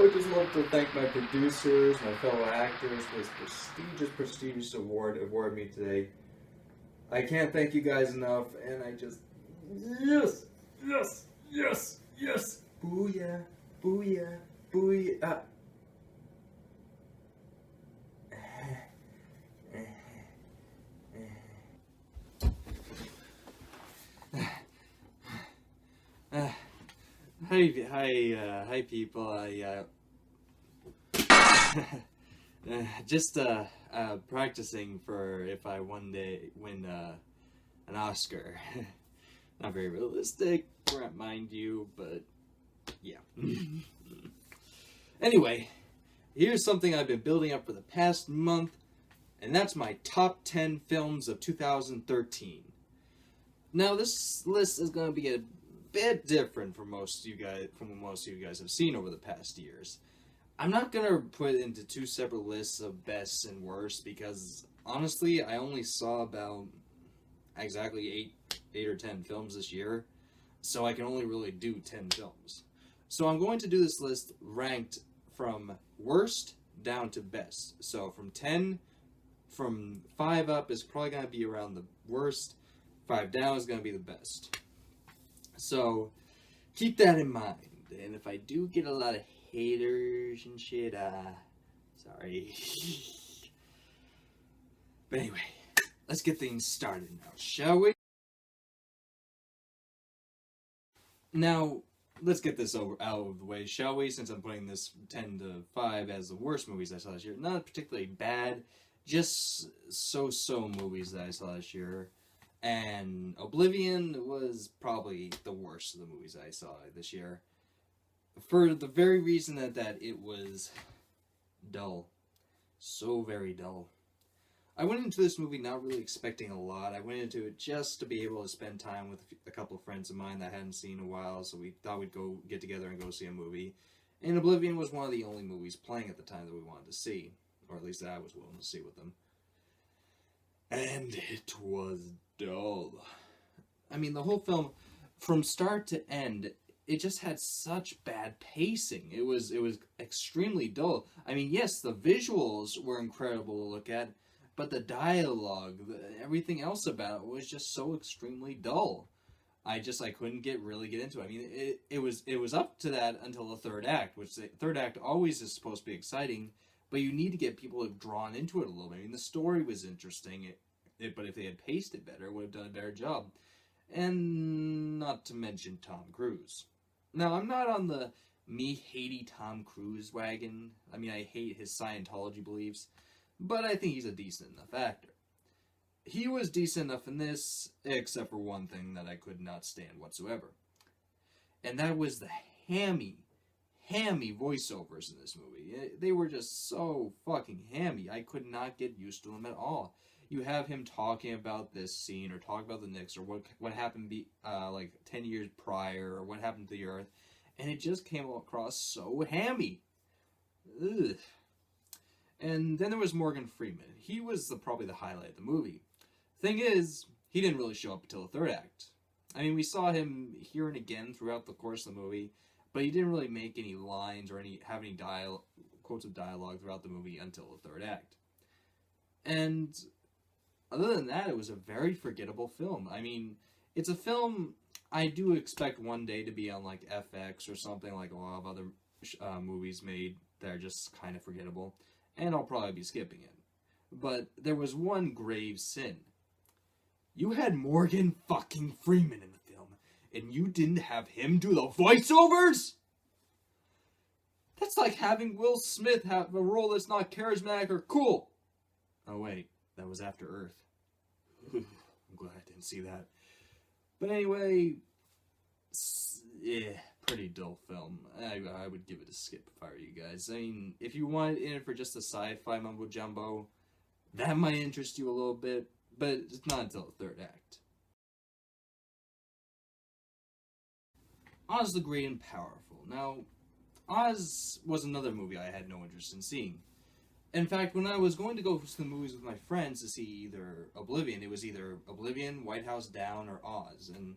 I would just love to thank my producers, my fellow actors for this prestigious award me today. I can't thank you guys enough, and I just yes, yes, yes, yes, booyah, booyah, booyah. Hi people. Just practicing for if I one day win an Oscar. Not very realistic, mind you, but yeah. Anyway, here's something I've been building up for the past month, and that's my top 10 films of 2013. Now, this list is going to be a bit different from what most of you guys have seen over the past years. I'm not going to put it into two separate lists of best and worst because, honestly, I only saw about exactly 8 or 10 films this year, so I can only really do 10 films. So I'm going to do this list ranked from worst down to best. So from 5 up is probably going to be around the worst, 5 down is going to be the best. So keep that in mind. And if I do get a lot of haters and shit, sorry. But anyway, let's get things started now, shall we? Now, let's get this out of the way, shall we? Since I'm putting this 10 to 5 as the worst movies I saw this year. Not particularly bad, just so-so movies that I saw this year. And Oblivion was probably the worst of the movies I saw this year. For the very reason that it was dull. So very dull. I went into this movie not really expecting a lot. I went into it just to be able to spend time with a couple of friends of mine that I hadn't seen in a while, so we thought we'd go get together and go see a movie. And Oblivion was one of the only movies playing at the time that we wanted to see. Or at least that I was willing to see with them. And it was dull. I mean, the whole film, from start to end, it just had such bad pacing. It was extremely dull. I mean, yes, the visuals were incredible to look at, but the dialogue, everything else about it was just so extremely dull. I couldn't really get into it. I mean, it was up to that until the third act, which the third act always is supposed to be exciting, but you need to get people drawn into it a little bit. I mean, the story was interesting, but if they had paced it better, it would have done a better job. And not to mention Tom Cruise. Now, I'm not on the me-hatey Tom Cruise wagon. I mean, I hate his Scientology beliefs, but I think he's a decent enough actor. He was decent enough in this, except for one thing that I could not stand whatsoever. And that was the hammy voiceovers in this movie. They were just so fucking hammy. I could not get used to them at all. You have him talking about this scene, or talking about the Knicks, or what happened like 10 years prior, or what happened to the Earth, and it just came across so hammy. Ugh. And then there was Morgan Freeman. He was probably the highlight of the movie. Thing is, he didn't really show up until the third act. I mean, we saw him here and again throughout the course of the movie, but he didn't really make any lines or have any quotes of dialogue throughout the movie until the third act. And other than that, it was a very forgettable film. I mean, it's a film I do expect one day to be on like FX or something, like a lot of other movies made that are just kind of forgettable, and I'll probably be skipping it. But there was one grave sin. You had Morgan fucking Freeman in the film, and you didn't have him do the voiceovers? That's like having Will Smith have a role that's not charismatic or cool. Oh wait, that was After Earth. I'm glad I didn't see that. But anyway, yeah, pretty dull film. I would give it a skip if I were you guys. I mean, if you wanted in it for just the sci-fi mumbo-jumbo, that might interest you a little bit, but it's not until the third act. Oz the Great and Powerful. Now, Oz was another movie I had no interest in seeing. In fact, when I was going to go to the movies with my friends to see either Oblivion, it was either Oblivion, White House Down, or Oz. And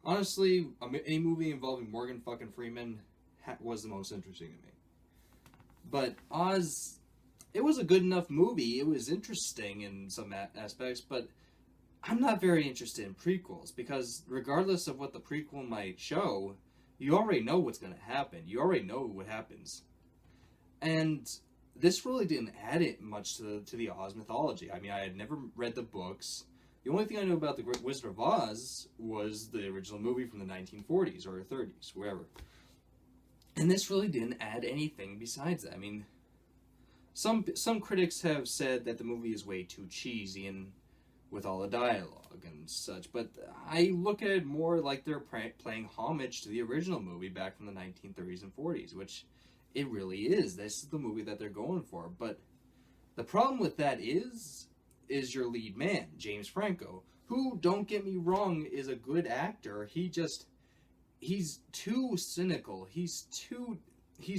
honestly, any movie involving Morgan fucking Freeman was the most interesting to me. But Oz, it was a good enough movie. It was interesting in some aspects, but I'm not very interested in prequels because regardless of what the prequel might show, you already know what's going to happen. You already know what happens. And this really didn't add it much to the Oz mythology. I mean, I had never read the books. The only thing I knew about the Great Wizard of Oz was the original movie from the 1940s or 30s, wherever. And this really didn't add anything besides that. I mean, some critics have said that the movie is way too cheesy and with all the dialogue and such, but I look at it more like they're playing homage to the original movie back from the 1930s and 40s, which it really is. This is the movie that they're going for. But the problem with that is your lead man, James Franco, who, don't get me wrong, is a good actor. He's too cynical. He's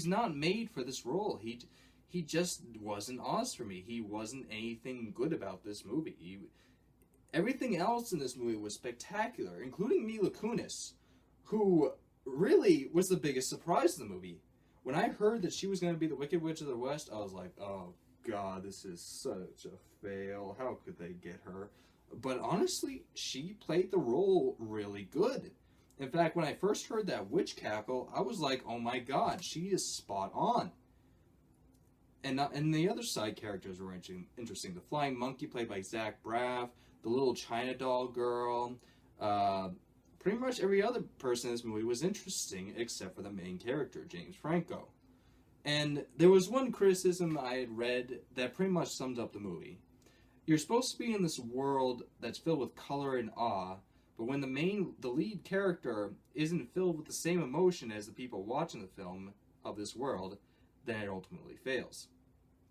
not made for this role. He just wasn't Oz for me. He wasn't anything good about this movie. Everything else in this movie was spectacular, including Mila Kunis, who really was the biggest surprise in the movie. When I heard that she was going to be the Wicked Witch of the West, I was like, oh god, this is such a fail. How could they get her? But honestly, she played the role really good. In fact, when I first heard that witch cackle, I was like, oh my god, she is spot on. And the other side characters were interesting. The flying monkey played by Zach Braff, the little China doll girl, pretty much every other person in this movie was interesting except for the main character, James Franco. And there was one criticism I had read that pretty much sums up the movie. You're supposed to be in this world that's filled with color and awe, but when the lead character isn't filled with the same emotion as the people watching the film of this world, then it ultimately fails.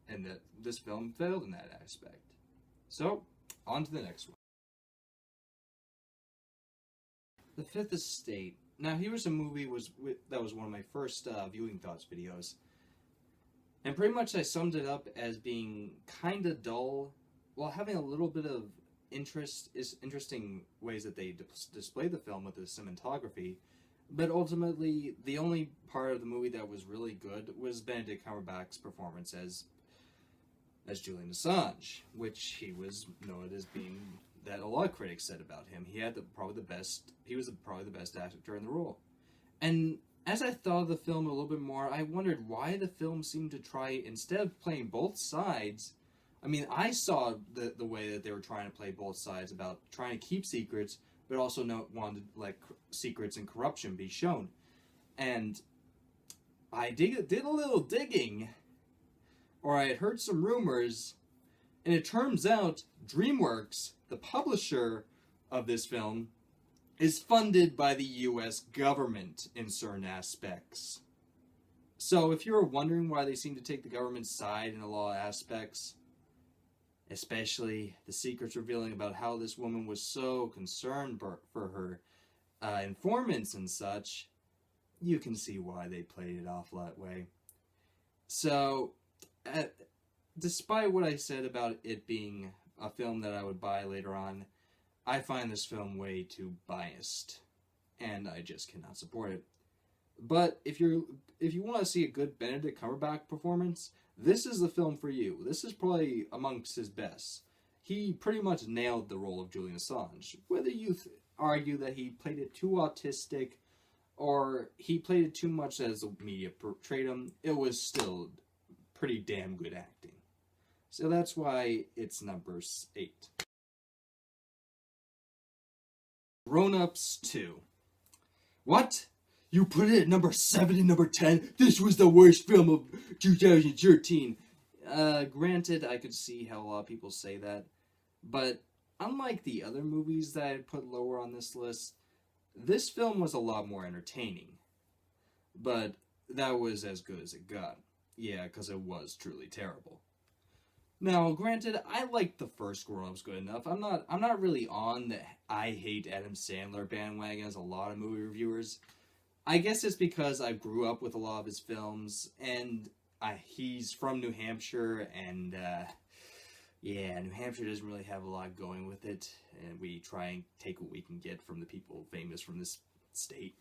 And that this film failed in that aspect. So, on to the next one. The Fifth Estate. Now, here's a movie that was one of my first viewing thoughts videos. And pretty much I summed it up as being kind of dull, while having a little bit of interesting ways that they display the film with the cinematography. But ultimately, the only part of the movie that was really good was Benedict Cumberbatch's performance as Julian Assange, which he was noted as being, that a lot of critics said about him. He was probably the best actor in the role. And as I thought of the film a little bit more, I wondered why the film seemed to try, instead of playing both sides, I mean, I saw the way that they were trying to play both sides about trying to keep secrets, but also wanted like secrets and corruption be shown. And I did a little digging, or I had heard some rumors, and it turns out DreamWorks, the publisher of this film, is funded by the US government in certain aspects. So if you're wondering why they seem to take the government's side in a lot of aspects, especially the secrets revealing about how this woman was so concerned for her informants and such, you can see why they played it off that way. So, despite what I said about it being a film that I would buy later on, I find this film way too biased, and I just cannot support it. But if you want to see a good Benedict Cumberbatch performance, this is the film for you. This is probably amongst his best. He pretty much nailed the role of Julian Assange. Whether you argue that he played it too autistic, or he played it too much as the media portrayed him, it was still pretty damn good acting. So that's why it's number 8. Grown Ups 2. What? You put it at number 7 and number 10? This was the worst film of 2013. Granted, I could see how a lot of people say that, but unlike the other movies that I'd put lower on this list, this film was a lot more entertaining. But that was as good as it got. Yeah, because it was truly terrible. Now, granted, I liked the first Grown Ups good enough. I'm not really on the I hate Adam Sandler bandwagon as a lot of movie reviewers. I guess it's because I grew up with a lot of his films, and he's from New Hampshire, and yeah, New Hampshire doesn't really have a lot going with it, and we try and take what we can get from the people famous from this state.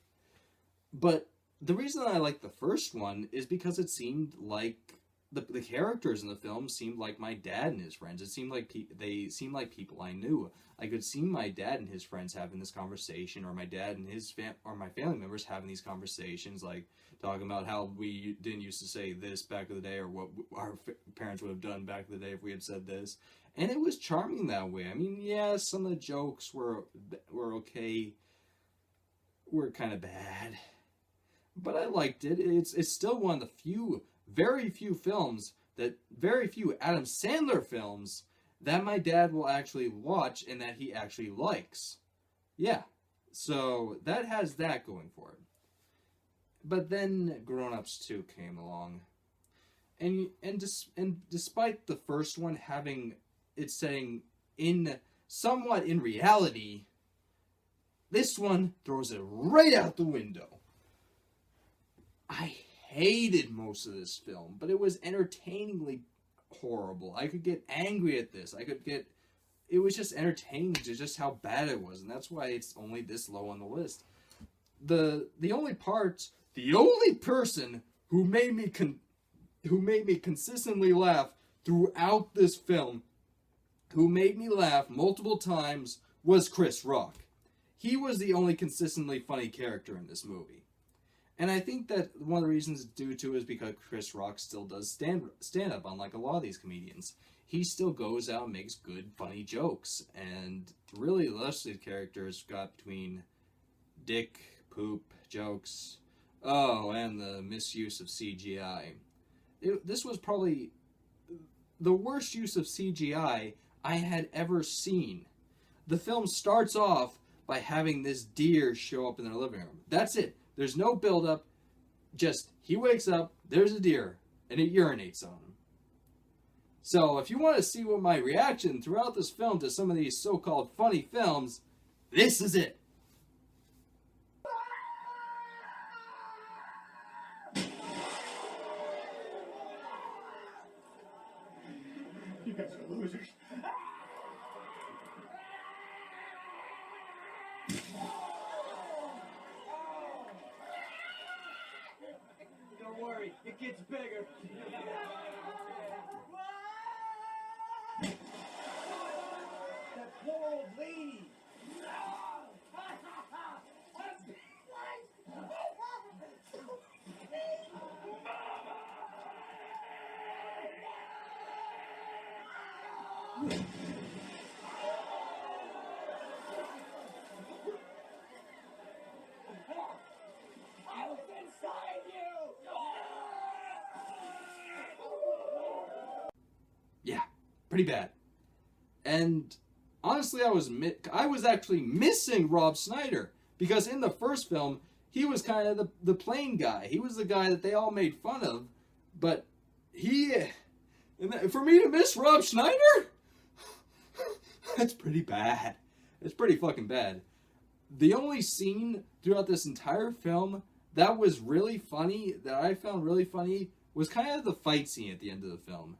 But the reason I like the first one is because it seemed like the characters in the film seemed like my dad and his friends. It seemed like they seemed like people I knew. I could see my dad and his friends having this conversation, or my dad and his or my family members having these conversations, like talking about how we didn't used to say this back in the day, or what our parents would have done back in the day if we had said this. And it was charming that way. I mean, yeah, some of the jokes were okay, were kind of bad, but I liked it. It's still one of the very few films that very few Adam Sandler films that my dad will actually watch and that he actually likes. Yeah, so that has that going for it. But then Grown Ups 2 came along, and despite the first one having its setting in somewhat in reality, this one throws it right out the window. I hated most of this film, but it was entertainingly horrible. I could get angry at this. It was just entertaining to just how bad it was, and that's why it's only this low on the list. The only person who made me consistently laugh throughout this film, who made me laugh multiple times, was Chris Rock. He was the only consistently funny character in this movie. And I think that one of the reasons it's due to is because Chris Rock still does stand up, unlike a lot of these comedians. He still goes out and makes good, funny jokes. And really, the rest of the characters got between dick, poop, jokes, and the misuse of CGI. This was probably the worst use of CGI I had ever seen. The film starts off by having this deer show up in their living room. That's it. There's no build-up. Just, he wakes up, there's a deer, and it urinates on him. So, if you want to see what my reaction throughout this film to some of these so-called funny films, this is it. You guys are losers. Don't worry, it gets bigger. That poor old lady. I was inside you! Yeah, pretty bad. And honestly, I was actually missing Rob Schneider, because in the first film, he was kind of the plain guy. He was the guy that they all made fun of, but for me to miss Rob Schneider? That's pretty bad. It's pretty fucking bad. The only scene throughout this entire film that was really funny, that I found really funny, was kind of the fight scene at the end of the film.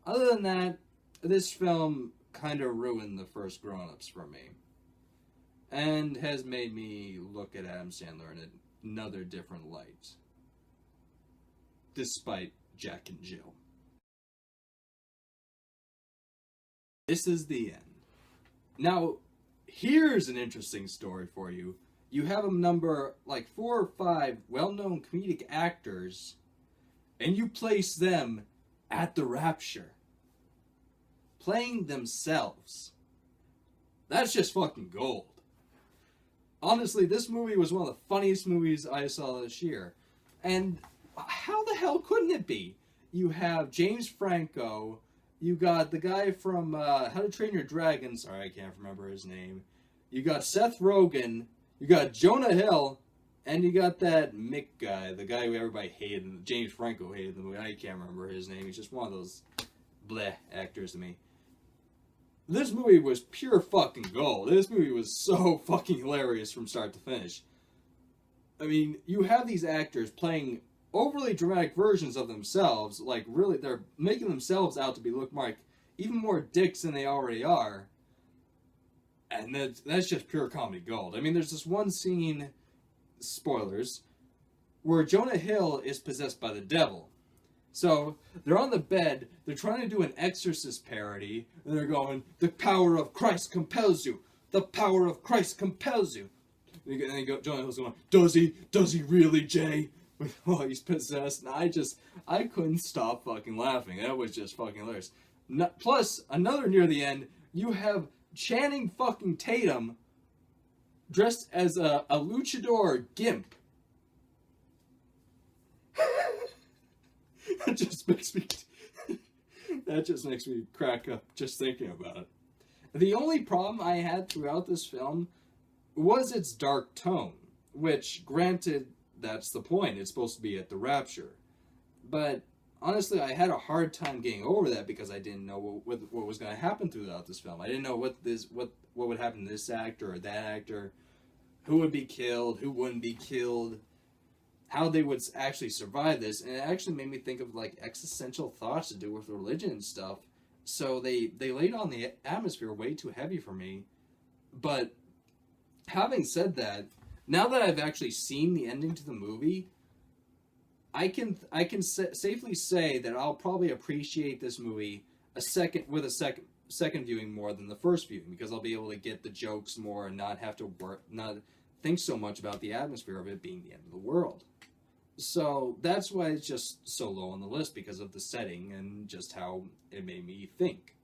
Other than that, this film kind of ruined the first Grown Ups for me. And has made me look at Adam Sandler in another different light. Despite Jack and Jill. This is the end. Now, here's an interesting story for you. You have a number, like 4 or 5 well-known comedic actors, and you place them at the Rapture. Playing themselves. That's just fucking gold. Honestly, this movie was one of the funniest movies I saw this year. And how the hell couldn't it be? You have James Franco, you got the guy from How to Train Your Dragon, sorry, I can't remember his name. You got Seth Rogen, you got Jonah Hill, and you got that Mick guy, the guy who everybody hated, James Franco hated the movie. I can't remember his name. He's just one of those bleh actors to me. This movie was pure fucking gold. This movie was so fucking hilarious from start to finish. I mean, you have these actors playing overly dramatic versions of themselves, like really, they're making themselves out to be look like even more dicks than they already are. And that's just pure comedy gold. I mean, there's this one scene, spoilers, where Jonah Hill is possessed by the devil. So they're on the bed, they're trying to do an Exorcist parody, and they're going, "The power of Christ compels you. The power of Christ compels you." And they go, Jonah Hill's going, "Does he? Does he really, Jay?" Well, he's possessed, and I couldn't stop fucking laughing. That was just fucking hilarious. Plus, another near the end, you have Channing fucking Tatum dressed as a luchador gimp. That just makes me crack up just thinking about it. The only problem I had throughout this film was its dark tone, which, granted, that's the point. It's supposed to be at the rapture. But honestly, I had a hard time getting over that because I didn't know what was going to happen throughout this film. I didn't know what would happen to this actor or that actor, who would be killed, who wouldn't be killed, how they would actually survive this. And it actually made me think of like existential thoughts to do with religion and stuff. So they laid on the atmosphere way too heavy for me. But having said that, now that I've actually seen the ending to the movie, I can safely say that I'll probably appreciate this movie a second viewing more than the first viewing, because I'll be able to get the jokes more and not have to not think so much about the atmosphere of it being the end of the world. So that's why it's just so low on the list, because of the setting and just how it made me think.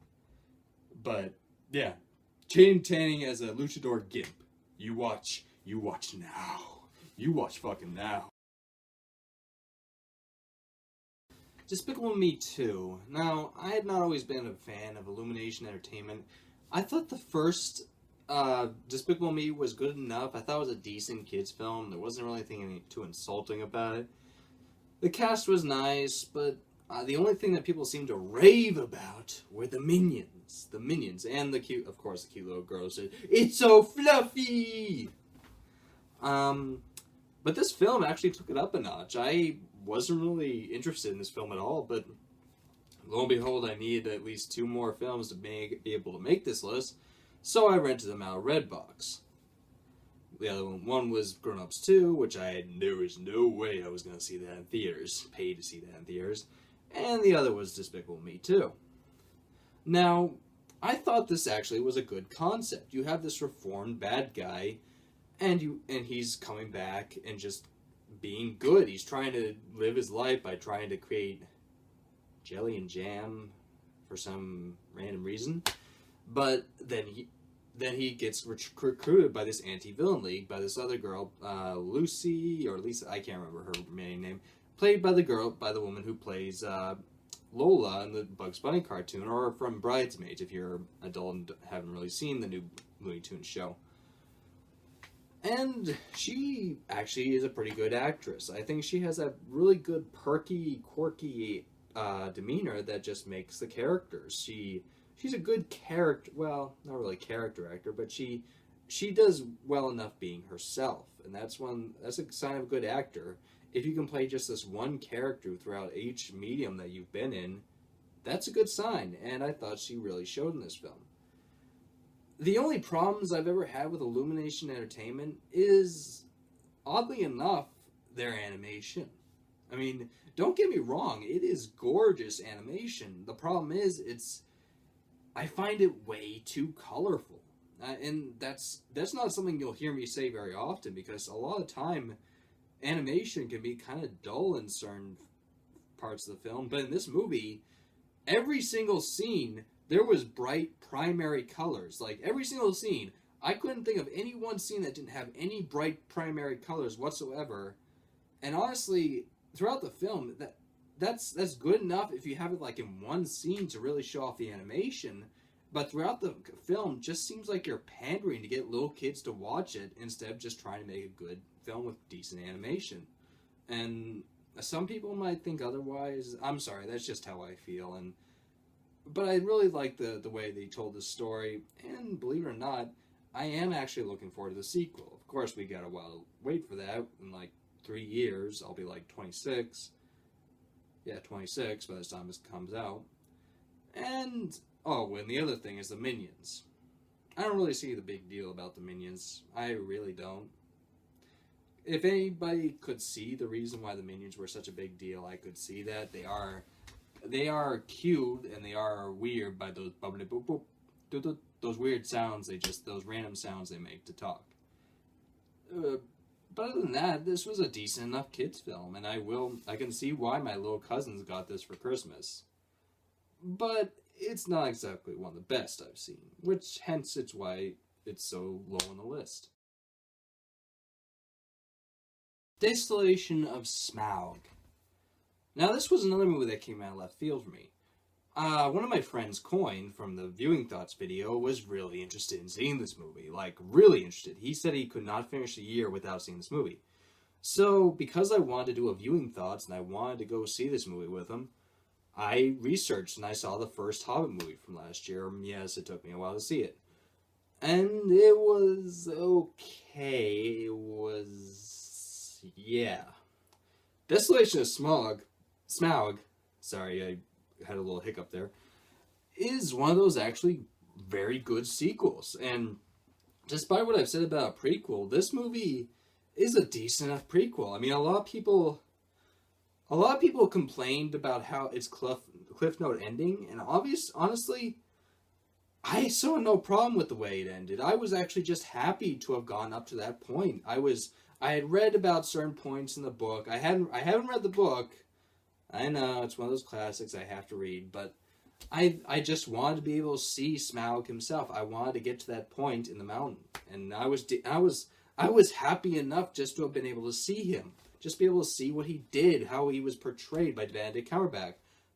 But yeah, Channing Tatum as a luchador gimp. You watch now. You watch fucking now. Despicable Me 2. Now, I had not always been a fan of Illumination Entertainment. I thought the first Despicable Me was good enough. I thought it was a decent kids film. There wasn't really anything too insulting about it. The cast was nice, but the only thing that people seemed to rave about were the Minions. The Minions, and the cute little girl said, "It's so fluffy!" But this film actually took it up a notch. I wasn't really interested in this film at all, but lo and behold, I needed at least 2 more films to be able to make this list, so I rented them out of Redbox. The other one was Grown Ups 2, which there was no way I was going to see that in theaters, pay to see that in theaters, and the other was Despicable Me 2. Now, I thought this actually was a good concept. You have this reformed bad guy, and he's coming back and just being good. He's trying to live his life by trying to create jelly and jam for some random reason. But then he gets recruited by this anti-villain league by this other girl, Lucy, or Lisa, I can't remember her main name, played by the woman who plays Lola in the Bugs Bunny cartoon, or from Bridesmaids if you're an adult and haven't really seen the new Looney Tunes show. And she actually is a pretty good actress. I think she has a really good, perky, quirky demeanor that just makes the characters. She's a good character. Well, not really character actor, but she does well enough being herself, and that's a sign of a good actor. If you can play just this one character throughout each medium that you've been in, that's a good sign. And I thought she really showed in this film. The only problems I've ever had with Illumination Entertainment is, oddly enough, their animation. I mean, don't get me wrong, it is gorgeous animation. The problem is, I find it way too colorful. And that's not something you'll hear me say very often, because a lot of time, animation can be kind of dull in certain parts of the film. But in this movie, every single scene, there was bright primary colors. Like, every single scene. I couldn't think of any one scene that didn't have any bright primary colors whatsoever. And honestly, throughout the film, that's good enough if you have it like in one scene to really show off the animation. But throughout the film, just seems like you're pandering to get little kids to watch it instead of just trying to make a good film with decent animation. And some people might think otherwise. I'm sorry, that's just how I feel. But I really like the way they told the story, and believe it or not, I am actually looking forward to the sequel. Of course, we got a while to wait for that. In like 3 years, I'll be like 26. Yeah, 26 by the time this comes out. And, and the other thing is the Minions. I don't really see the big deal about the Minions. I really don't. if anybody could see the reason why the Minions were such a big deal, I could see that. They are cute and they are weird by those bubbly boop boop, those weird sounds. Those random sounds they make to talk. But other than that, this was a decent enough kids film, and I can see why my little cousins got this for Christmas. But it's not exactly one of the best I've seen, which hence it's why it's so low on the list. Distillation of Smaug. Now, this was another movie that came out of left field for me. One of my friends, Coin, from the Viewing Thoughts video, was really interested in seeing this movie. Like, really interested. He said he could not finish the year without seeing this movie. So, because I wanted to do a Viewing Thoughts and I wanted to go see this movie with him, I researched and I saw the first Hobbit movie from last year. Yes, it took me a while to see it. And it was okay. Yeah. Desolation of Smaug, sorry, I had a little hiccup there, is one of those actually very good sequels. And despite what I've said about a prequel, this movie is a decent enough prequel. I mean, a lot of people complained about how it's cliff note ending, and honestly, I saw no problem with the way it ended. I was actually just happy to have gone up to that point. I had read about certain points in the book. I haven't read the book. I know, it's one of those classics I have to read, but I just wanted to be able to see Smaug himself. I wanted to get to that point in the mountain, and I was happy enough just to have been able to see him, just be able to see what he did, how he was portrayed by Benedict Cumberbatch.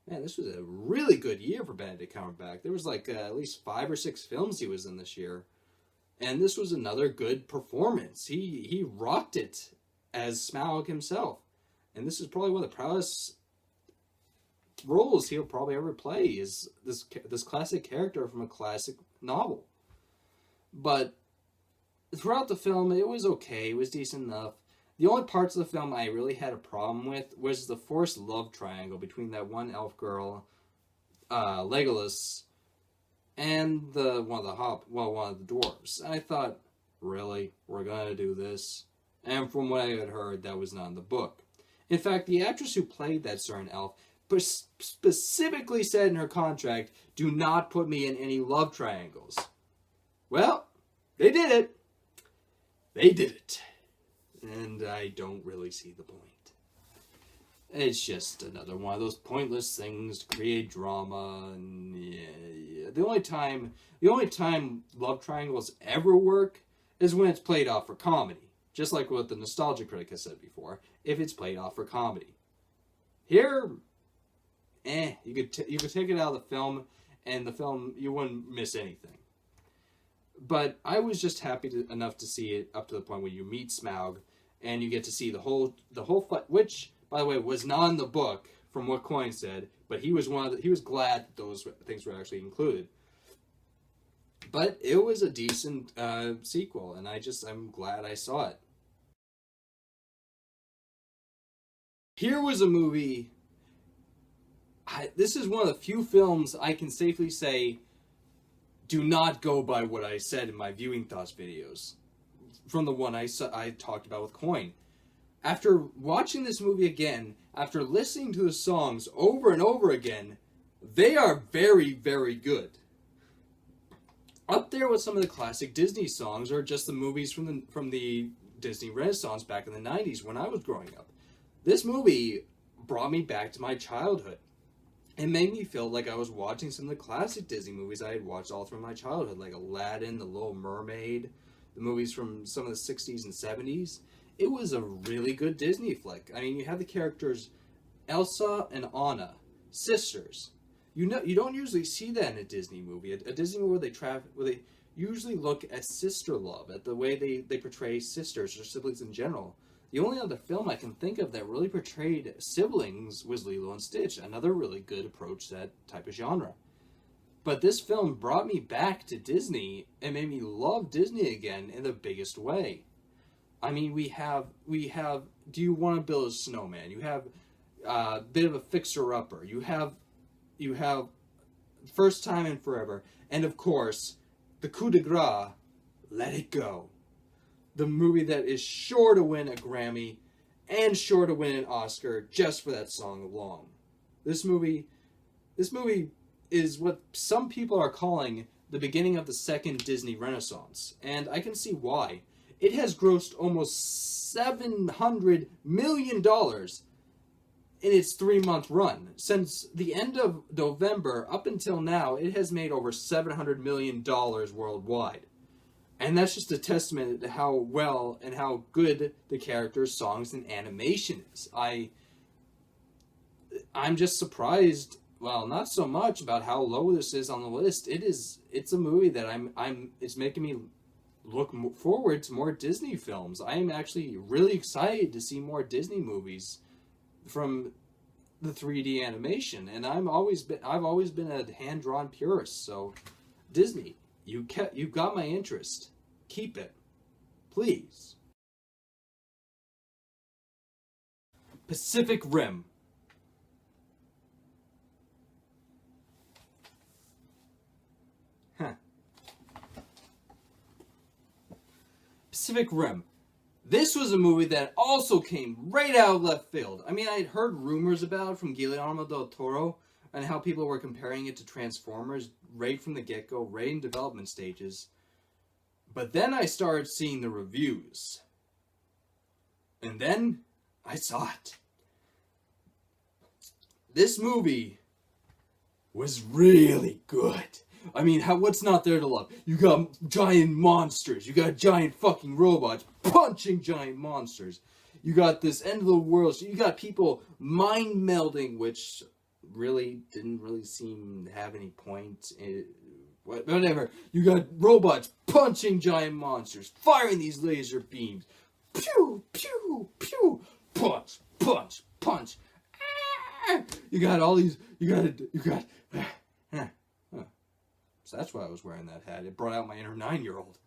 Man, this was a really good year for Benedict Cumberbatch. There was like at least 5 or 6 films he was in this year, and this was another good performance. He rocked it as Smaug himself, and this is probably one of the proudest roles he'll probably ever play, is this classic character from a classic novel. But throughout the film, it was okay. It was decent enough. The only parts of the film I really had a problem with was the forced love triangle between that one elf girl, Legolas, and one of the dwarves. And I thought, really? We're gonna do this? And from what I had heard, that was not in the book. In fact, the actress who played that certain elf specifically said in her contract, do not put me in any love triangles. Well, they did it. They did it. And I don't really see the point. It's just another one of those pointless things to create drama, and yeah. The only time love triangles ever work is when it's played off for comedy. Just like what the Nostalgia Critic has said before, if it's played off for comedy. Here, you could take it out of the film, and the film, you wouldn't miss anything. But I was just happy enough to see it up to the point where you meet Smaug, and you get to see the whole fight, which, by the way, was not in the book, from what Coin said, but he was glad that those things were actually included. But it was a decent sequel, and I'm glad I saw it. Here was a movie. This is one of the few films I can safely say do not go by what I said in my Viewing Thoughts videos. From the one I talked about with Coin. After watching this movie again, after listening to the songs over and over again, they are very, very good. Up there with some of the classic Disney songs, or just the movies from the Disney Renaissance back in the 90s when I was growing up. This movie brought me back to my childhood. It made me feel like I was watching some of the classic Disney movies I had watched all through my childhood, like Aladdin, The Little Mermaid, the movies from some of the 60s and 70s. It was a really good Disney flick. I mean, you have the characters Elsa and Anna, sisters. You don't usually see that in a Disney movie. A Disney movie where they usually look at sister love, at the way they portray sisters or siblings in general. The only other film I can think of that really portrayed siblings was Lilo and Stitch, another really good approach to that type of genre. But this film brought me back to Disney and made me love Disney again in the biggest way. I mean, we have Do You Want to Build a Snowman? You have a bit of a fixer-upper. You have First Time in Forever. And of course, the coup de grace, Let It Go. the movie that is sure to win a Grammy and sure to win an Oscar just for that song alone. This movie is what some people are calling the beginning of the second Disney Renaissance, and I can see why. It has grossed almost $700 million in its 3-month run. Since the end of November up until now, it has made over $700 million worldwide. And that's just a testament to how well and how good the characters, songs, and animation is. I'm just surprised, well, not so much about how low this is on the list. It's a movie that it's making me look forward to more Disney films. I am actually really excited to see more Disney movies from the 3D animation, and I've always been a hand-drawn purist. So Disney, you got my interest. Keep it, please. Pacific Rim. Pacific Rim. This was a movie that also came right out of left field. I mean, I'd heard rumors about it from Guillermo del Toro and how people were comparing it to Transformers right from the get-go, right in development stages. But then I started seeing the reviews. And then I saw it. This movie was really good. I mean, what's not there to love? You got giant monsters. You got giant fucking robots punching giant monsters. You got this end of the world. So you got people mind melding, which really didn't really seem to have any point. Whatever. You got robots punching giant monsters, firing these laser beams. Pew, pew, pew. Punch, punch, punch. Ah! You got all these. You got. So that's why I was wearing that hat. It brought out my inner 9-year-old.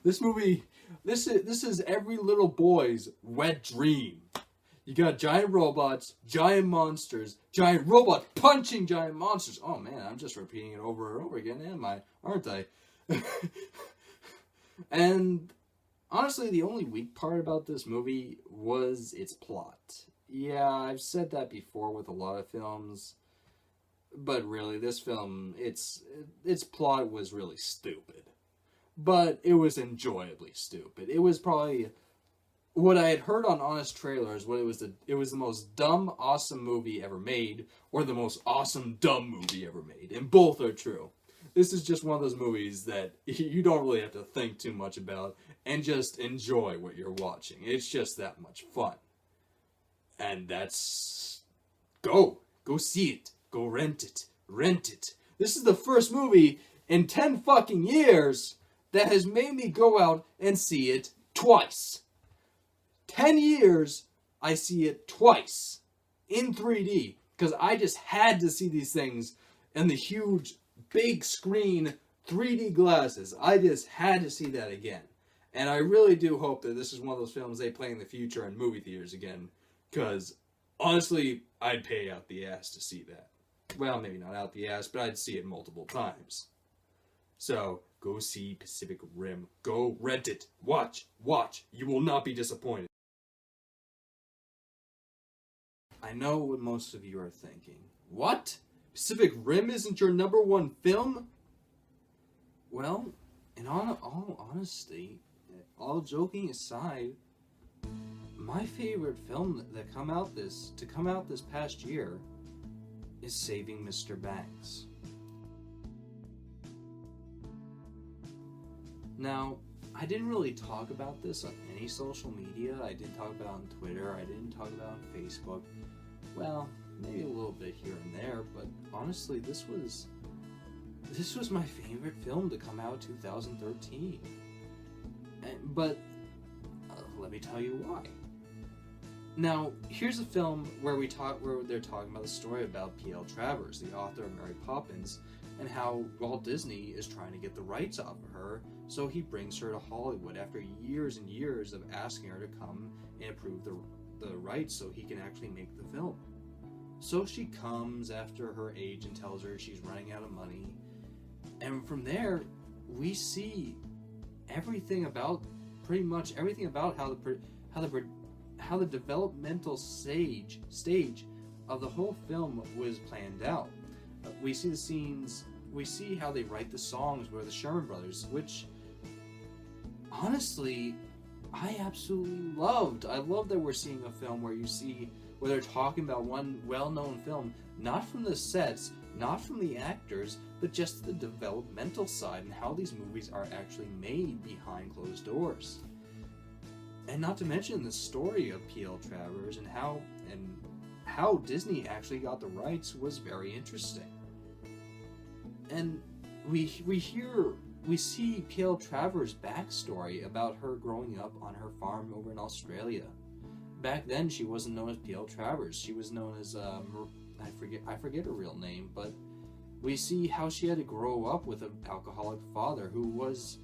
This movie, this is every little boy's wet dream. You got giant robots, giant monsters, giant robots punching giant monsters. Oh man, I'm just repeating it over and over again, aren't I? And honestly, the only weak part about this movie was its plot. Yeah, I've said that before with a lot of films. But really, this film, its plot was really stupid. But it was enjoyably stupid. It was probably what I had heard on Honest Trailers. It was the most dumb, awesome movie ever made, or the most awesome, dumb movie ever made. And both are true. This is just one of those movies that you don't really have to think too much about, and just enjoy what you're watching. It's just that much fun. And that's... Go see it. Go rent it. This is the first movie in 10 fucking years that has made me go out and see it twice. 10 years, I see it twice in 3D because I just had to see these things in the huge, big screen 3D glasses. I just had to see that again. And I really do hope that this is one of those films they play in the future in movie theaters again, because honestly, I'd pay out the ass to see that. Well, maybe not out the ass, but I'd see it multiple times. So, go see Pacific Rim. Go rent it. Watch. You will not be disappointed. I know what most of you are thinking. What? Pacific Rim isn't your #1 film? Well, in all honesty, all joking aside, my favorite film to come out this past year is Saving Mr. Banks. Now, I didn't really talk about this on any social media. I didn't talk about it on Twitter. I didn't talk about it on Facebook. Well, maybe a little bit here and there, but honestly, this was my favorite film to come out 2013. But let me tell you why. Now, here's a film where they're talking about the story about P.L. Travers, the author of Mary Poppins, and how Walt Disney is trying to get the rights off of her, so he brings her to Hollywood after years and years of asking her to come and approve the rights so he can actually make the film. So she comes after her agent tells her she's running out of money, and from there, we see everything about pretty much everything about how the developmental stage of the whole film was planned out. We see the scenes, we see how they write the songs where the Sherman Brothers, which honestly I absolutely loved. I love that we're seeing a film where they're talking about one well-known film, not from the sets, not from the actors, but just the developmental side and how these movies are actually made behind closed doors. And not to mention the story of P.L. Travers and how Disney actually got the rights was very interesting. And we see P.L. Travers' backstory about her growing up on her farm over in Australia. Back then, she wasn't known as P.L. Travers. She was known as I forget her real name, but we see how she had to grow up with an alcoholic father who was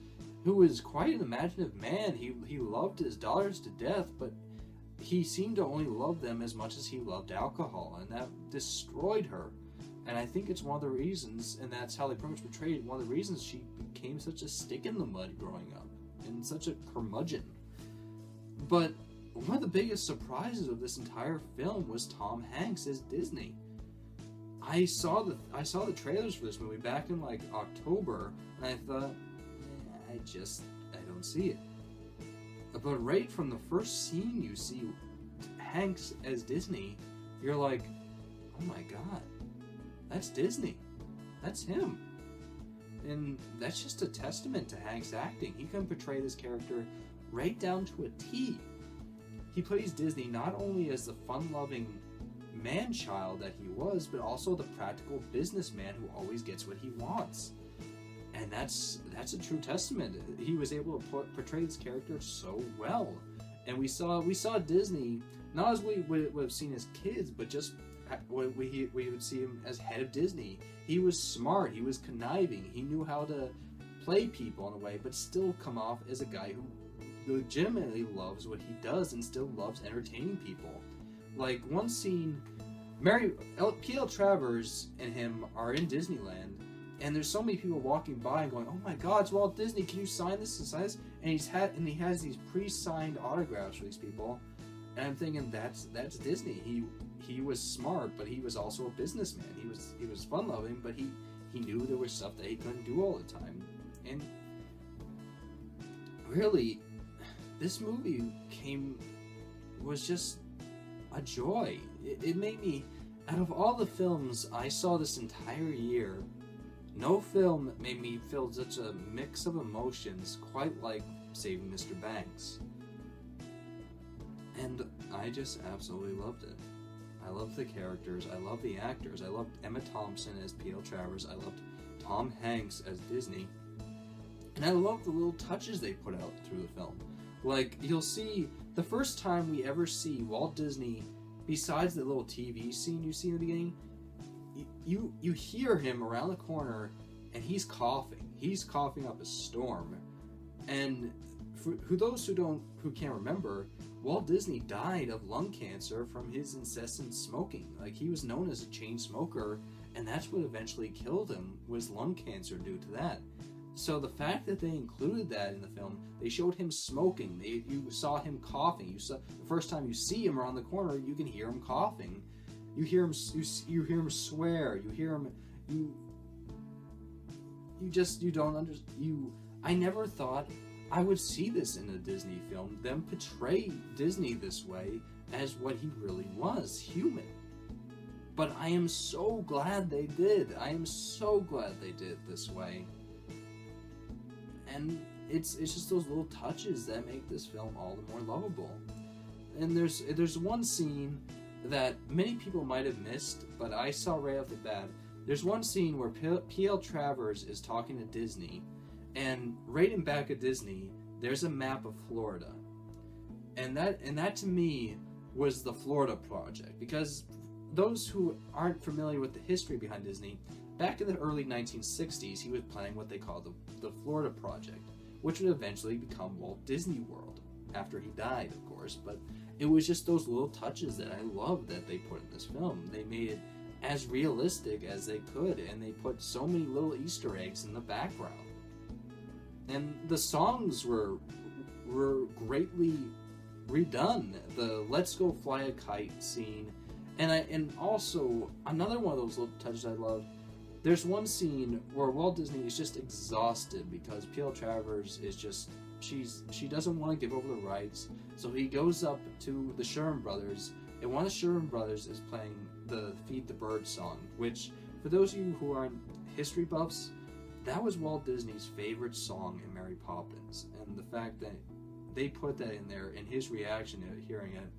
quite an imaginative man. He loved his daughters to death, but he seemed to only love them as much as he loved alcohol, and that destroyed her. And I think it's one of the reasons, and that's how they pretty much portrayed one of the reasons she became such a stick in the mud growing up, and such a curmudgeon. But one of the biggest surprises of this entire film was Tom Hanks as Disney. I saw the trailers for this movie back in like October, and I thought, I don't see it. But right from the first scene you see Hanks as Disney, you're like, oh my god, that's Disney. That's him. And that's just a testament to Hanks' acting. He can portray this character right down to a T. He plays Disney not only as the fun-loving man-child that he was, but also the practical businessman who always gets what he wants. And that's a true testament. He was able to portray this character so well. And we saw Disney, not as we would have seen as kids, but just we would see him as head of Disney. He was smart, he was conniving, he knew how to play people in a way, but still come off as a guy who legitimately loves what he does and still loves entertaining people. Like one scene, P.L. Travers and him are in Disneyland, and there's so many people walking by and going, "Oh my God, it's Walt Disney! Can you sign this and sign this?" And he has these pre-signed autographs for these people, and I'm thinking that's Disney. He was smart, but he was also a businessman. He was fun-loving, but he knew there was stuff that he couldn't do all the time. And really, this movie was just a joy. It made me, out of all the films I saw this entire year, no film made me feel such a mix of emotions quite like Saving Mr. Banks. And I just absolutely loved it. I loved the characters, I loved the actors, I loved Emma Thompson as P.L. Travers, I loved Tom Hanks as Disney, and I loved the little touches they put out through the film. Like, you'll see, the first time we ever see Walt Disney, besides the little TV scene you see in the beginning, you hear him around the corner, and he's coughing up a storm. And for those who can't remember, Walt Disney died of lung cancer from his incessant smoking. Like, he was known as a chain smoker, and that's what eventually killed him, was lung cancer due to that. So the fact that they included that in the film, they showed him smoking, you saw him coughing, the first time you see him around the corner, you can hear him coughing. You hear him swear, you hear him, I never thought I would see this in a Disney film, them portray Disney this way as what he really was, human. But I am so glad they did. I am so glad they did it this way. And it's just those little touches that make this film all the more lovable. And there's one scene that many people might have missed, but I saw right off the bat. There's one scene where P.L. Travers is talking to Disney, and right in back of Disney, there's a map of Florida. And that to me was the Florida Project, because those who aren't familiar with the history behind Disney, back in the early 1960s, he was planning what they called the Florida Project, which would eventually become Walt Disney World, after he died, of course. But it was just those little touches that I loved that they put in this film. They made it as realistic as they could, and they put so many little Easter eggs in the background. And the songs were were greatly redone. The "Let's Go Fly a Kite" scene, and also another one of those little touches I love. There's one scene where Walt Disney is just exhausted because P.L. Travers is just she doesn't want to give over the rights, so he goes up to the Sherman Brothers, and one of the Sherman Brothers is playing the "Feed the Bird" song, which, for those of you who aren't history buffs, that was Walt Disney's favorite song in Mary Poppins, and the fact that they put that in there and his reaction to hearing it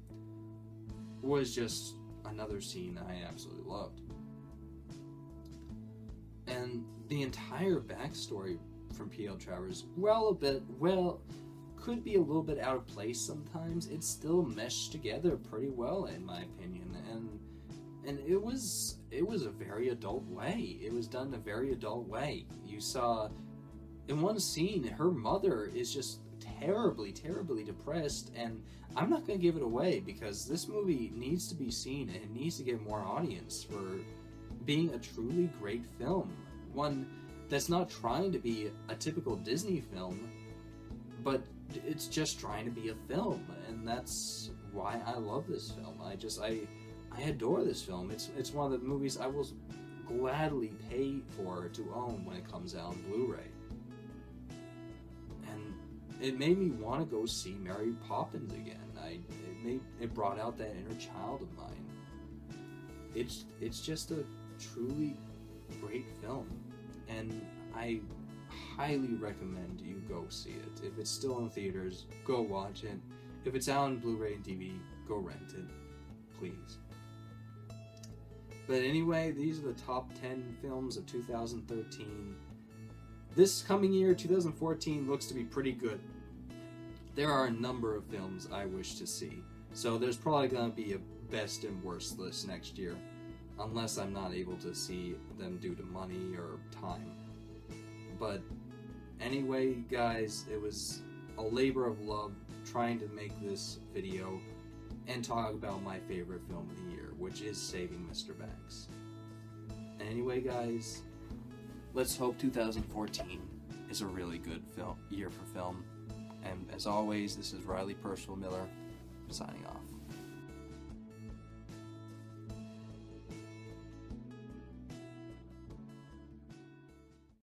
was just another scene that I absolutely loved. And the entire backstory from P.L. Travers, could be a little bit out of place sometimes. It's still meshed together pretty well, in my opinion, and it was a very adult way. It was done in a very adult way. You saw in one scene, her mother is just terribly, terribly depressed, and I'm not going to give it away because this movie needs to be seen and it needs to get more audience for being a truly great film. One that's not trying to be a typical Disney film, but it's just trying to be a film, and that's why I love this film. I adore this film. It's one of the movies I will gladly pay for to own when it comes out on Blu-ray. And it made me want to go see Mary Poppins again. It brought out that inner child of mine. It's just a truly great film, and I highly recommend you go see it. If it's still in theaters, go watch it. If it's out on Blu-ray and DVD, go rent it, please. But anyway, these are the top 10 films of 2013. This coming year, 2014, looks to be pretty good. There are a number of films I wish to see, so there's probably going to be a best and worst list next year, unless I'm not able to see them due to money or time. But anyway, guys, it was a labor of love trying to make this video and talk about my favorite film of the year, which is Saving Mr. Banks. Anyway, guys, let's hope 2014 is a really good year for film. And as always, this is Riley Pershall Miller, signing off.